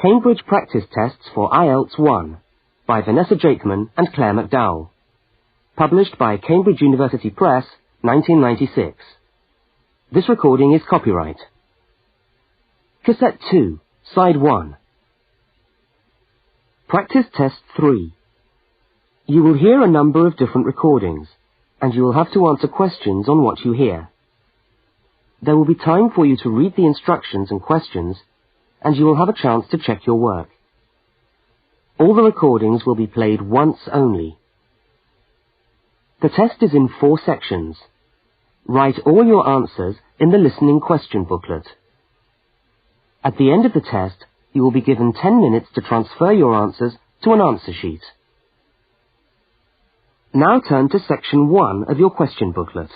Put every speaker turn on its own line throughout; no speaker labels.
Cambridge Practice Tests for IELTS 1 by Vanessa Jakeman and Claire McDowell. Published by Cambridge University Press, 1996. This recording is copyright. Cassette 2, Side 1. Practice Test 3. You will hear a number of different recordings, and you will have to answer questions on what you hear. There will be time for you to read the instructions and questions, and you will have a chance to check your work. All the recordings will be played once only. The test is in 4 sections. Write all your answers in the listening question booklet. At the end of the test, you will be given 10 minutes to transfer your answers to an answer sheet. Now turn to section 1 of your question booklet.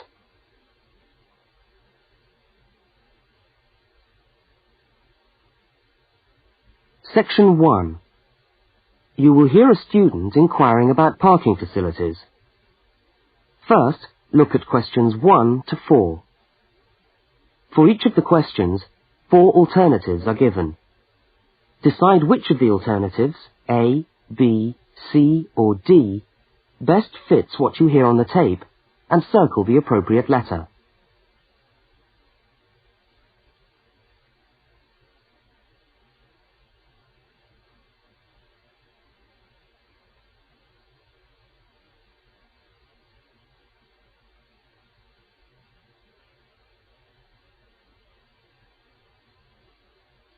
Section 1. You will hear a student inquiring about parking facilities. First, look at questions 1 to 4. For each of the questions, 4 alternatives are given. Decide which of the alternatives, A, B, C, or D, best fits what you hear on the tape, and circle the appropriate letter.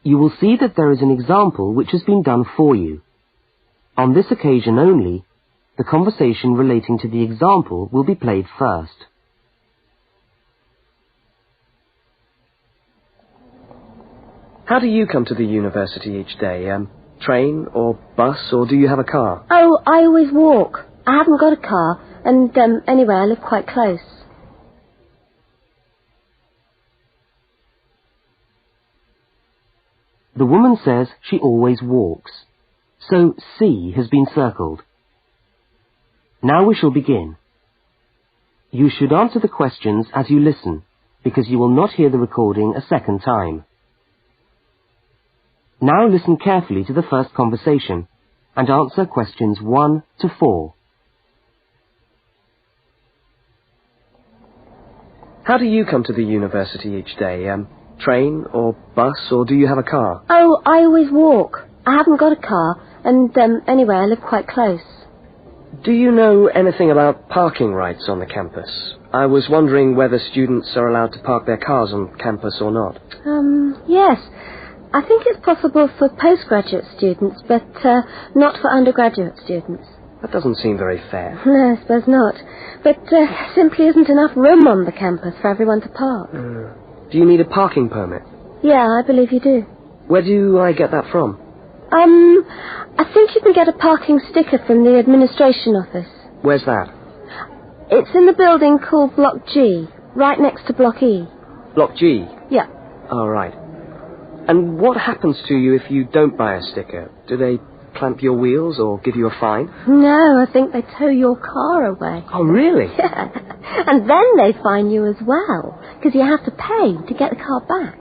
You will see that there is an example which has been done for you. On this occasion only, the conversation relating to the example will be played first. How do you come to the university each day? Train or bus, or do you have a car?
Oh, I always walk. I haven't got a car, and anyway, I live quite close.
The woman says she always walks, so C has been circled. Now we shall begin. You should answer the questions as you listen, because you will not hear the recording a second time. Now listen carefully to the first conversation, and answer questions 1 to 4. How do you come to the university each day? Train or bus, or do you have a car?
Oh, I always walk. I haven't got a car, and anyway, I live quite close.
Do you know anything about parking rights on the campus? I was wondering whether students are allowed to park their cars on campus or not.
Yes. I think it's possible for postgraduate students, but not for undergraduate students.
That doesn't seem very fair.
No, I suppose not. But simply isn't enough room on the campus for everyone to park.
Do you need a parking permit?
Yeah, I believe you do.
Where do I get that from?
I think you can get a parking sticker from the administration office.
Where's that?
It's in the building called Block G, right next to Block E.
Block G?
Yeah.
Oh, right. And what happens to you if you don't buy a sticker? Do they clamp your wheels or give you a fine?
No, I think they tow your car away.
Oh, really?
Yeah. And then they fine you as well, because you have to pay to get the car back.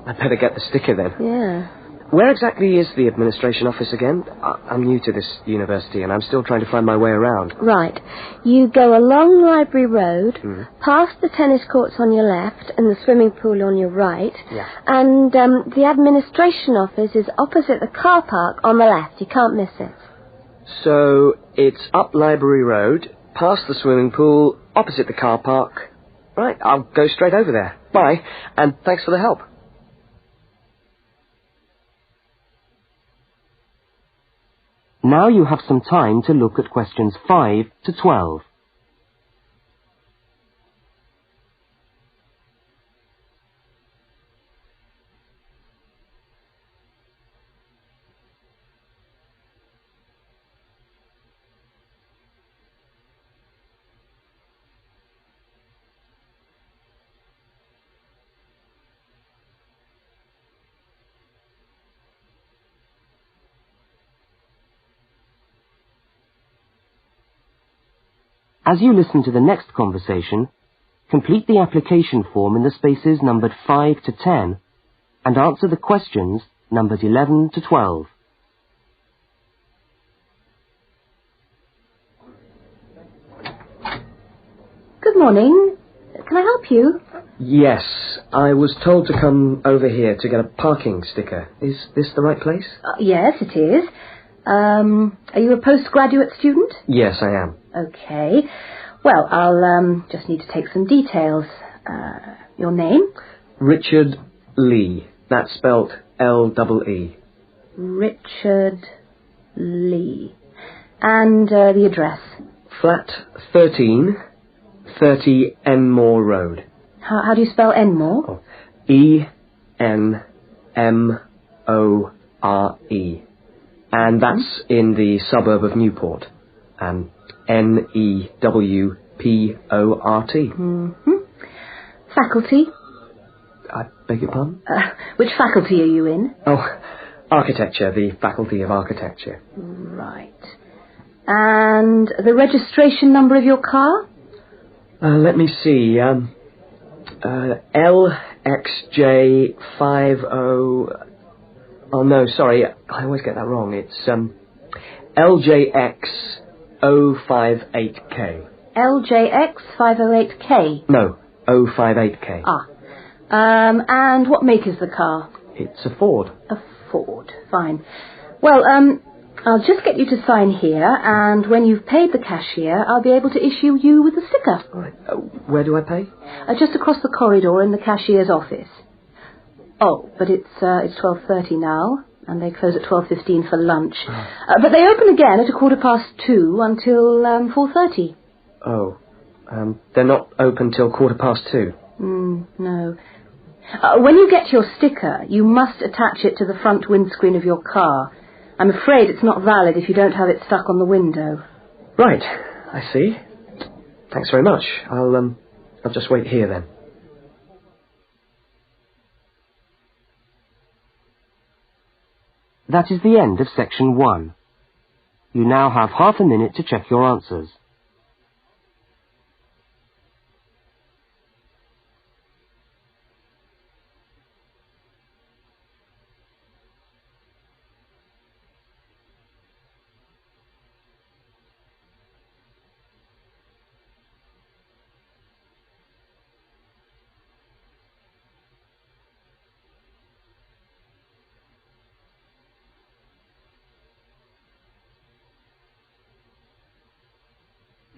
I'd better get the sticker then.
Yeah.
Where exactly is the administration office again? I'm new to this university and I'm still trying to find my way around.
Right. You go along Library Road, past the tennis courts on your left and the swimming pool on your right.
Yeah.
And the administration office is opposite the car park on the left. You can't miss it.
So it's up Library Road, past the swimming pool, opposite the car park. Right, I'll go straight over there. Bye, and thanks for the help. Now you have some time to look at questions 5 to 12. As you listen to the next conversation, complete the application form in the spaces numbered 5 to 10 and answer the questions numbers 11 to 12.
Good morning. Can I help you?
Yes, I was told to come over here to get a parking sticker. Is this the right place?
Yes, it is. Are you a postgraduate student?
Yes, I am.
Okay. Well, I'll just need to take some details. Your name?
Richard Lee. That's spelt L-E-E.
Richard Lee. And the address?
Flat 13, 30 Enmore Road.
How do you spell Enmore?
Oh, E-N-M-O-R-E. And that's in the suburb of Newport. N-E-W-P-O-R-T.
Mm-hmm. Faculty?
I beg your pardon?
Which faculty are you in?
Oh, architecture, the Faculty of Architecture.
Right. And the registration number of your car?
Let me see. LXJ50... Oh, no, sorry. I always get that wrong. It's LJX058K.
LJX508K?
No, 058K.
And what make is the car?
It's a Ford.
A Ford. Fine. Well, I'll just get you to sign here, and when you've paid the cashier, I'll be able to issue you with a sticker.
All right. Where do I pay?
Just across the corridor in the cashier's office. Oh, but it's 12:30 now, and they close at 12:15 for lunch. But they open again at 2:15 until 4:30.
Oh, they're not open till 2:15.
No. When you get your sticker, you must attach it to the front windscreen of your car. I'm afraid it's not valid if you don't have it stuck on the window.
Right, I see. Thanks very much. I'll just wait here then.
That is the end of section 1. You now have half a minute to check your answers.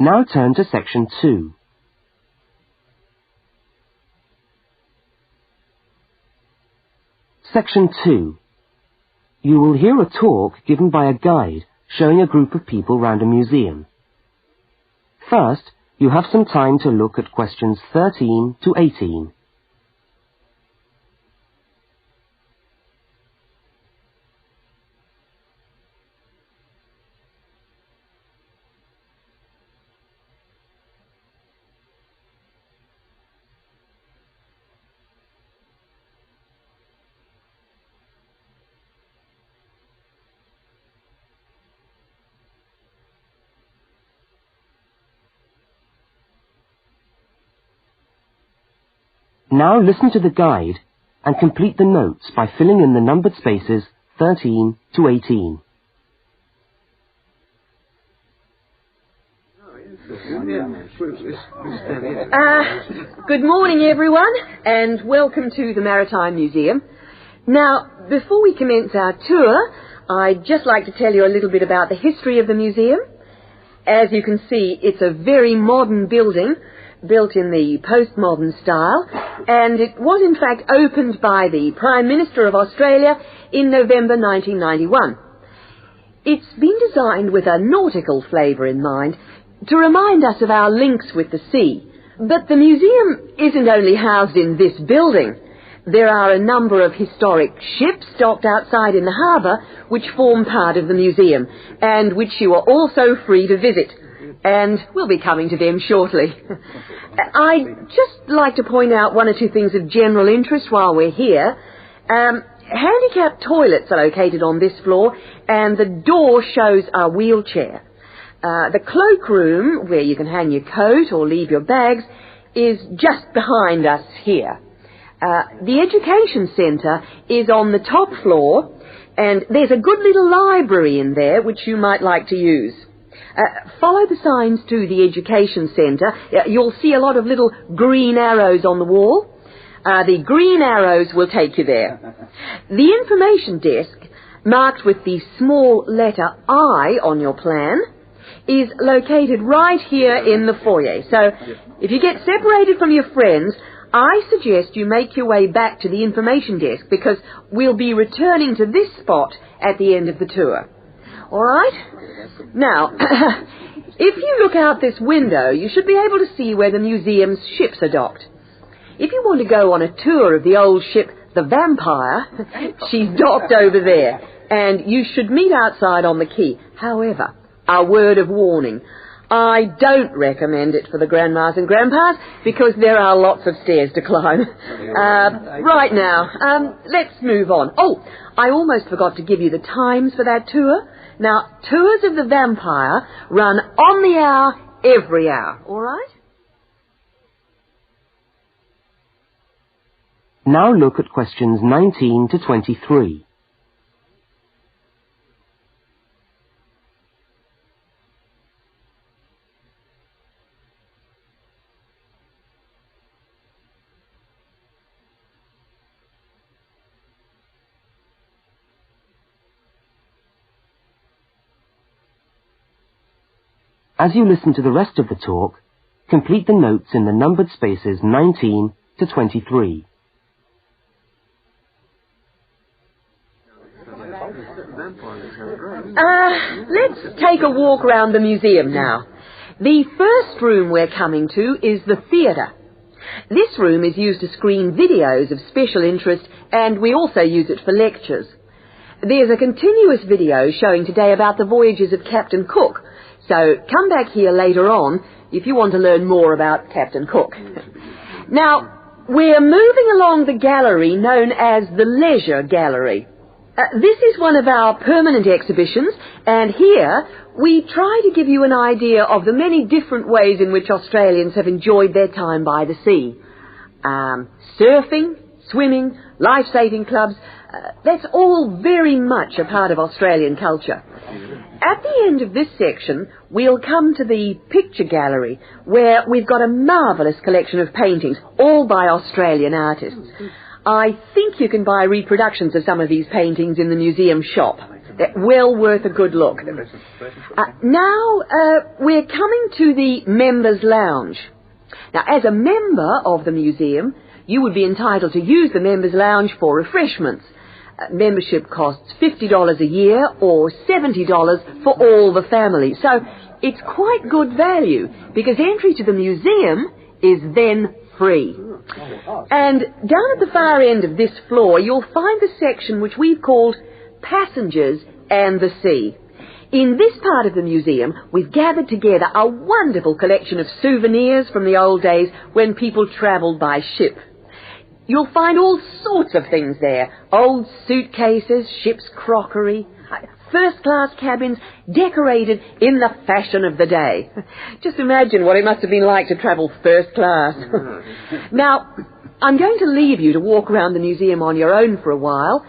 Now turn to section 2. Section 2. You will hear a talk given by a guide showing a group of people round a museum. First, you have some time to look at questions 13 to 18. Now listen to the guide and complete the notes by filling in the numbered spaces 13 to 18.
Good morning, everyone, and welcome to the Maritime Museum. Now, before we commence our tour, I'd just like to tell you a little bit about the history of the museum. As you can see, it's a very modern building, built in the postmodern style, and it was in fact opened by the Prime Minister of Australia in November 1991. It's been designed with a nautical flavour in mind, to remind us of our links with the sea. But the museum isn't only housed in this building. There are a number of historic ships docked outside in the harbour which form part of the museum, and which you are also free to visit. And we'll be coming to them shortly. I'd just like to point out one or two things of general interest while we're here. Handicapped toilets are located on this floor, and the door shows a wheelchair. The cloakroom, where you can hang your coat or leave your bags, is just behind us here. The Education Centre is on the top floor, and there's a good little library in there which you might like to use. Follow the signs to the Education Centre. You'll see a lot of little green arrows on the wall. The green arrows will take you there. The information desk, marked with the small letter I on your plan, is located right here in the foyer. So if you get separated from your friends, I suggest you make your way back to the information desk, because we'll be returning to this spot at the end of the tour. All right? Now, if you look out this window, you should be able to see where the museum's ships are docked. If you want to go on a tour of the old ship, the Vampire, she's docked over there, and you should meet outside on the quay. However, a word of warning, I don't recommend it for the grandmas and grandpas, because there are lots of stairs to climb. Right now, let's move on. Oh, I almost forgot to give you the times for that tour. Now, tours of the Vampire run on the hour, every hour, all right?
Now look at questions 19 to 23. As you listen to the rest of the talk, complete the notes in the numbered spaces 19 to 23.
Let's take a walk around the museum now. The first room we're coming to is the theatre. This room is used to screen videos of special interest, and we also use it for lectures. There's a continuous video showing today about the voyages of Captain Cook, so come back here later on if you want to learn more about Captain Cook. Now, we're moving along the gallery known as the Leisure Gallery. This is one of our permanent exhibitions, and here we try to give you an idea of the many different ways in which Australians have enjoyed their time by the sea. Surfing, swimming, life-saving clubs, that's all very much a part of Australian culture. At the end of this section, we'll come to the picture gallery, where we've got a marvellous collection of paintings, all by Australian artists. I think you can buy reproductions of some of these paintings in the museum shop. They're well worth a good look. Now, we're coming to the Members' Lounge. Now, as a member of the museum, you would be entitled to use the Members' Lounge for refreshments. Membership costs $50 a year or $70 for all the family. So it's quite good value, because entry to the museum is then free. And down at the far end of this floor, you'll find the section which we've called Passengers and the Sea. In this part of the museum, we've gathered together a wonderful collection of souvenirs from the old days when people travelled by ship. You'll find all sorts of things there. Old suitcases, ship's crockery, first-class cabins decorated in the fashion of the day. Just imagine what it must have been like to travel first class. Now, I'm going to leave you to walk around the museum on your own for a while,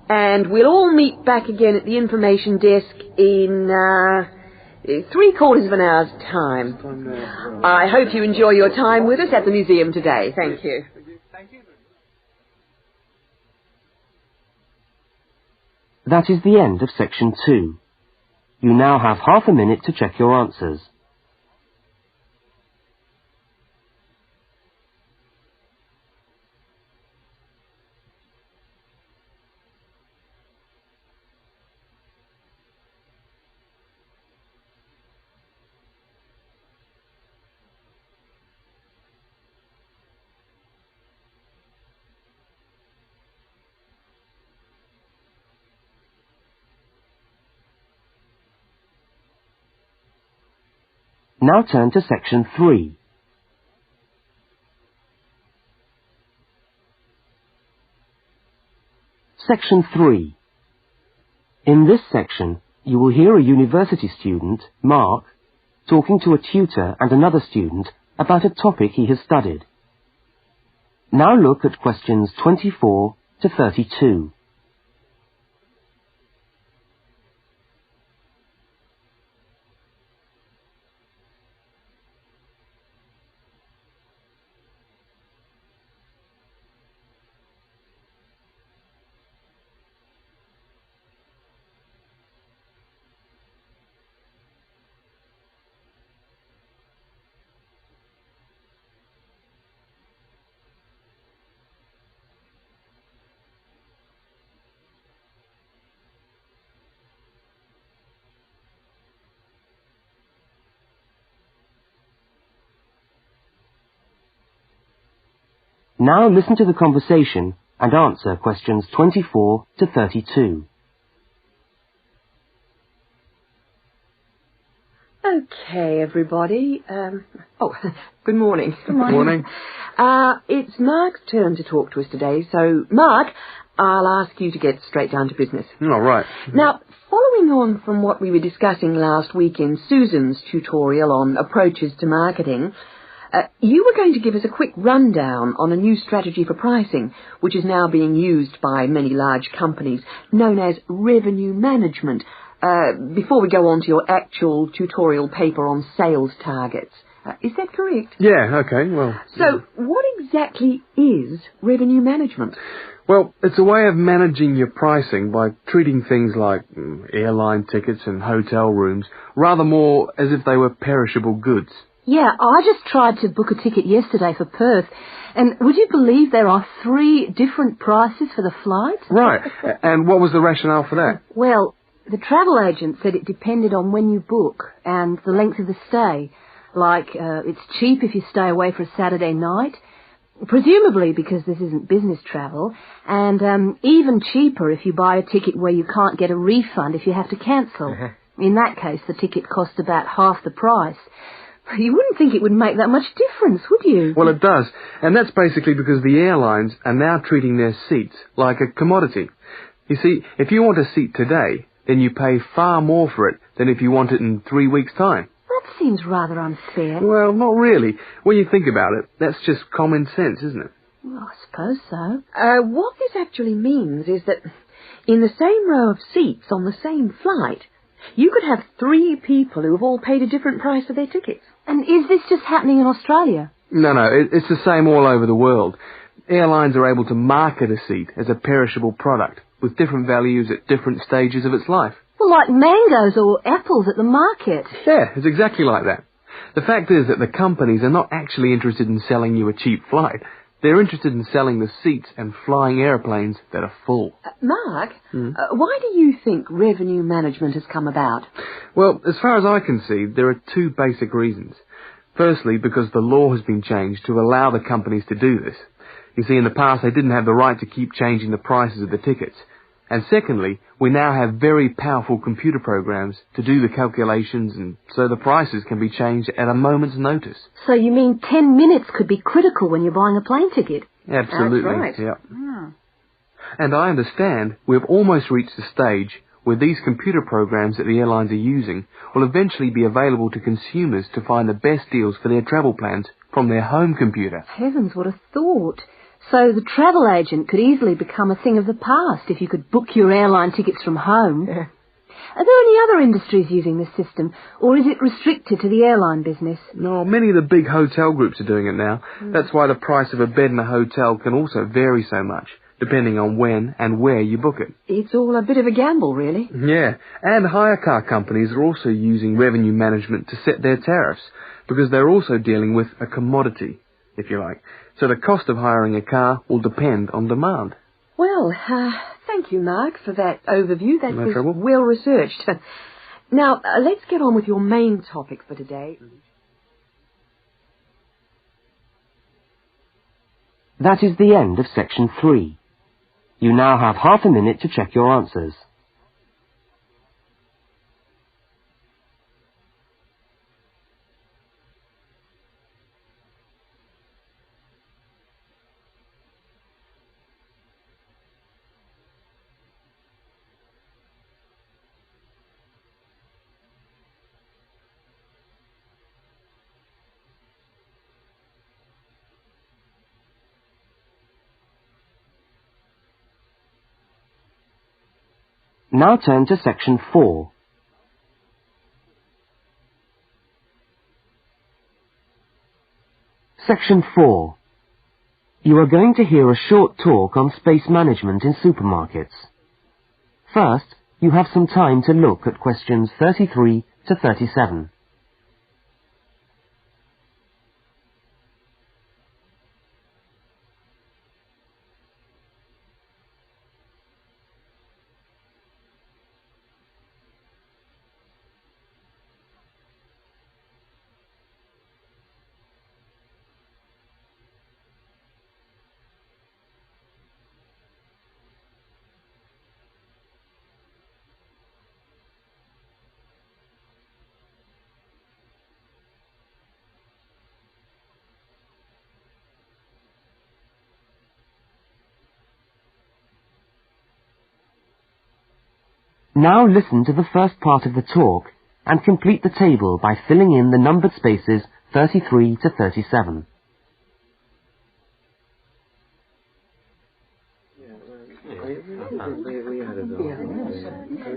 and we'll all meet back again at the information desk in 3/4 of an hour's time. I hope you enjoy your time with us at the museum today. Thank you.
That is the end of section 2. You now have half a minute to check your answers. Now turn to section 3. Section 3. In this section, you will hear a university student, Mark, talking to a tutor and another student about a topic he has studied. Now look at questions 24 to 32. Now listen to the conversation and answer questions 24 to 32.
Okay, everybody. Good morning.
Good morning.
It's Mark's turn to talk to us today, so Mark, I'll ask you to get straight down to business.
All right.
Now, following on from what we were discussing last week in Susan's tutorial on approaches to marketing, you were going to give us a quick rundown on a new strategy for pricing, which is now being used by many large companies, known as revenue management, before we go on to your actual tutorial paper on sales targets. Is that correct?
Yeah, okay, well...
So, what exactly is revenue management?
Well, it's a way of managing your pricing by treating things like airline tickets and hotel rooms rather more as if they were perishable goods.
Yeah, I just tried to book a ticket yesterday for Perth, and would you believe there are 3 different prices for the flight?
Right, and what was the rationale for that?
Well, the travel agent said it depended on when you book and the length of the stay. Like, it's cheap if you stay away for a Saturday night, presumably because this isn't business travel, and even cheaper if you buy a ticket where you can't get a refund if you have to cancel. In that case, the ticket costs about half the price. You wouldn't think it would make that much difference, would you?
Well, it does, and that's basically because the airlines are now treating their seats like a commodity. You see, if you want a seat today, then you pay far more for it than if you want it in 3 weeks' time.
That seems rather unfair.
Well, not really. When you think about it, that's just common sense, isn't it?
Well, I suppose so.
What this actually means is that in the same row of seats on the same flight, you could have 3 people who have all paid a different price for their tickets.
And is this just happening in Australia?
No, it's the same all over the world. Airlines are able to market a seat as a perishable product with different values at different stages of its life.
Well, like mangoes or apples at the market.
Yeah, it's exactly like that. The fact is that the companies are not actually interested in selling you a cheap flight. They're interested in selling the seats and flying airplanes that are full.
Mark, why do you think revenue management has come about?
Well, as far as I can see, there are 2 basic reasons. Firstly, because the law has been changed to allow the companies to do this. You see, in the past, they didn't have the right to keep changing the prices of the tickets. And secondly, we now have very powerful computer programs to do the calculations, and so the prices can be changed at a moment's notice.
So you mean 10 minutes could be critical when you're buying a plane ticket?
Absolutely.
That's right.
Yeah. And I understand we've almost reached the stage where these computer programs that the airlines are using will eventually be available to consumers to find the best deals for their travel plans from their home computer.
Heavens, what a thought. So the travel agent could easily become a thing of the past if you could book your airline tickets from home.
Yeah.
Are there any other industries using this system, or is it restricted to the airline business?
No, many of the big hotel groups are doing it now. That's why the price of a bed in a hotel can also vary so much, depending on when and where you book it.
It's all a bit of a gamble, really.
Yeah, and hire car companies are also using revenue management to set their tariffs, because they're also dealing with a commodity, if you like. So the cost of hiring a car will depend on demand.
Well, thank you, Mark, for that overview. That
No
was
trouble.
well researched. Now, let's get on with your main topic for today.
That is the end of section 3. You now have half a minute to check your answers. Now turn to section 4. Section 4. You are going to hear a short talk on space management in supermarkets. First, you have some time to look at questions 33 to 37. Now listen to the first part of the talk and complete the table by filling in the numbered spaces 33 to 37.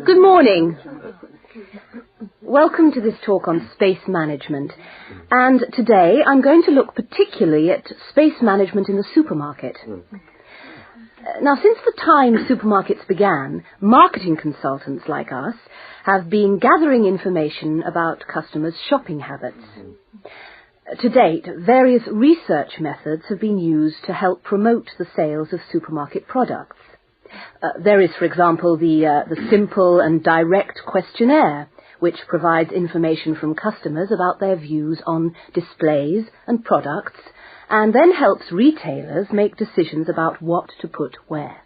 Good morning. Welcome to this talk on space management. And today I'm going to look particularly at space management in the supermarket. Now, since the time supermarkets began, marketing consultants like us have been gathering information about customers' shopping habits. To date, various research methods have been used to help promote the sales of supermarket products. There is, for example, the simple and direct questionnaire, which provides information from customers about their views on displays and products, and then helps retailers make decisions about what to put where.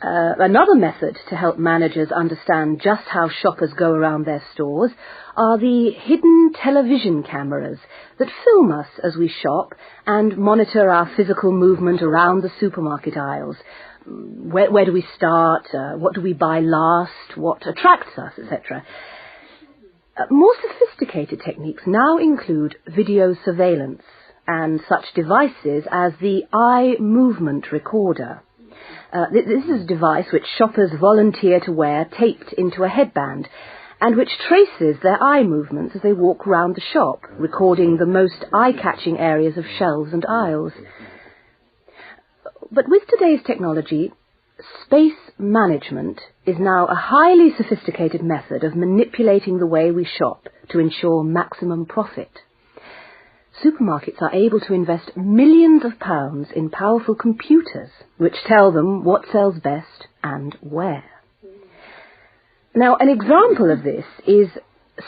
Another method to help managers understand just how shoppers go around their stores are the hidden television cameras that film us as we shop and monitor our physical movement around the supermarket aisles. Where do we start? What do we buy last? What attracts us, etc. More sophisticated techniques now include video surveillance and such devices as the eye movement recorder. This is a device which shoppers volunteer to wear taped into a headband and which traces their eye movements as they walk around the shop, recording the most eye-catching areas of shelves and aisles. But with today's technology, space management is now a highly sophisticated method of manipulating the way we shop to ensure maximum profit. Supermarkets are able to invest millions of pounds in powerful computers which tell them what sells best and where. Now, an example of this is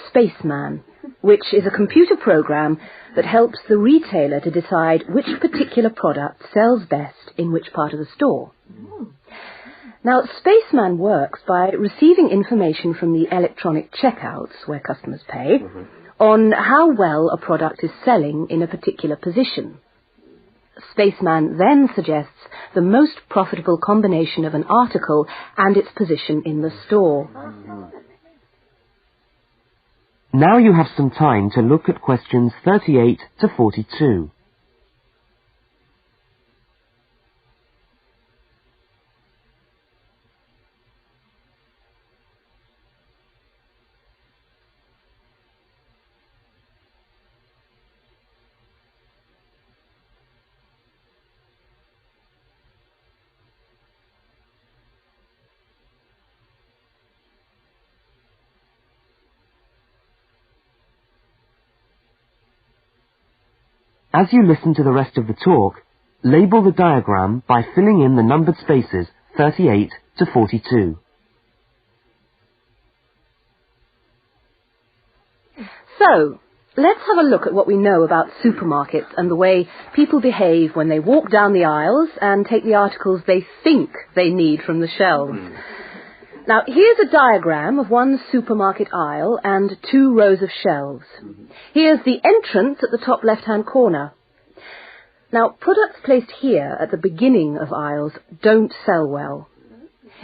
Spaceman, which is a computer program that helps the retailer to decide which particular product sells best in which part of the store. Now, Spaceman works by receiving information from the electronic checkouts where customers pay on how well a product is selling in a particular position. Spaceman then suggests the most profitable combination of an article and its position in the store.
Now you have some time to look at questions 38 to 42. As you listen to the rest of the talk, label the diagram by filling in the numbered spaces 38 to 42.
So, let's have a look at what we know about supermarkets and the way people behave when they walk down the aisles and take the articles they think they need from the shelves. Now, here's a diagram of one supermarket aisle and 2 rows of shelves. Here's the entrance at the top left-hand corner. Now, products placed here at the beginning of aisles don't sell well.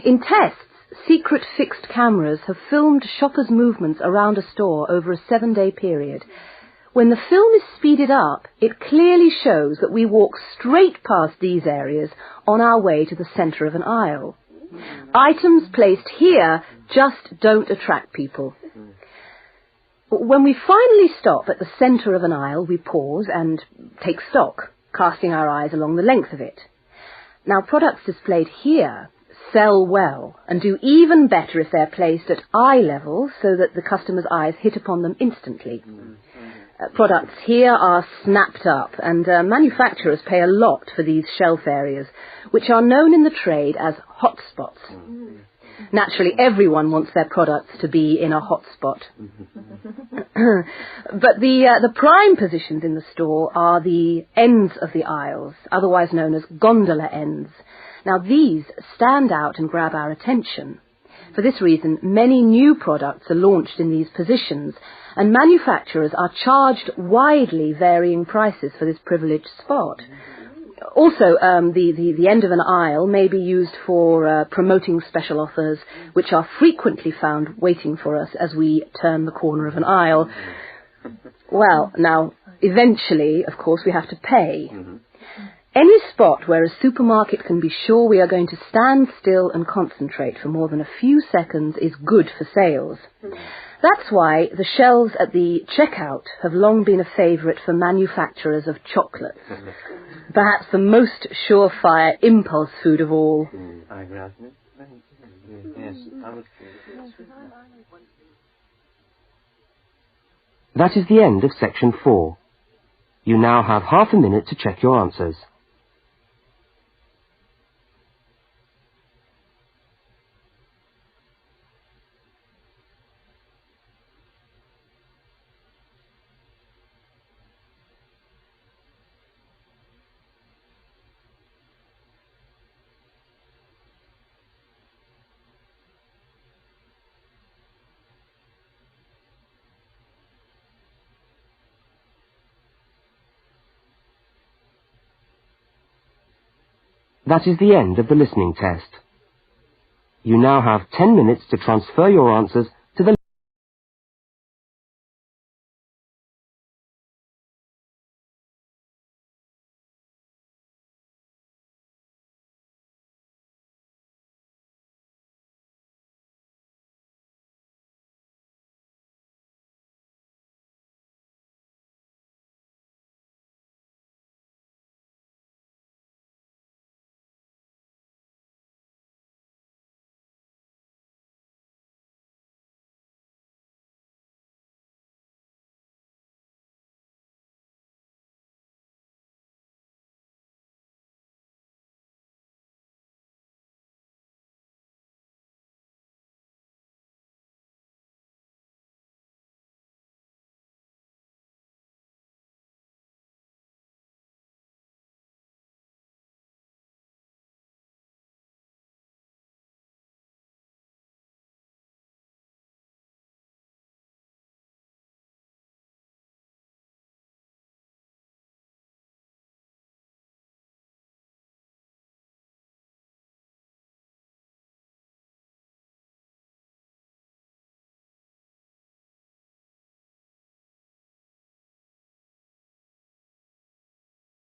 In tests, secret fixed cameras have filmed shoppers' movements around a store over a 7-day period. When the film is speeded up, it clearly shows that we walk straight past these areas on our way to the centre of an aisle. Items placed here just don't attract people. When we finally stop at the centre of an aisle, we pause and take stock, casting our eyes along the length of it. Now, products displayed here sell well and do even better if they're placed at eye level so that the customer's eyes hit upon them instantly. Products here are snapped up, and manufacturers pay a lot for these shelf areas, which are known in the trade as hotspots. Naturally, everyone wants their products to be in a hotspot. But the prime positions in the store are the ends of the aisles, otherwise known as gondola ends. Now, these stand out and grab our attention. For this reason, many new products are launched in these positions, and manufacturers are charged widely varying prices for this privileged spot. Also, the end of an aisle may be used for promoting special offers, which are frequently found waiting for us as we turn the corner of an aisle. Well, now, eventually, of course, we have to pay. Any spot where a supermarket can be sure we are going to stand still and concentrate for more than a few seconds is good for sales. That's why the shelves at the checkout have long been a favourite for manufacturers of chocolates. Perhaps the most surefire impulse food of all.
That is the end of section 4. You now have half a minute to check your answers. That is the end of the listening test. You now have 10 minutes to transfer your answers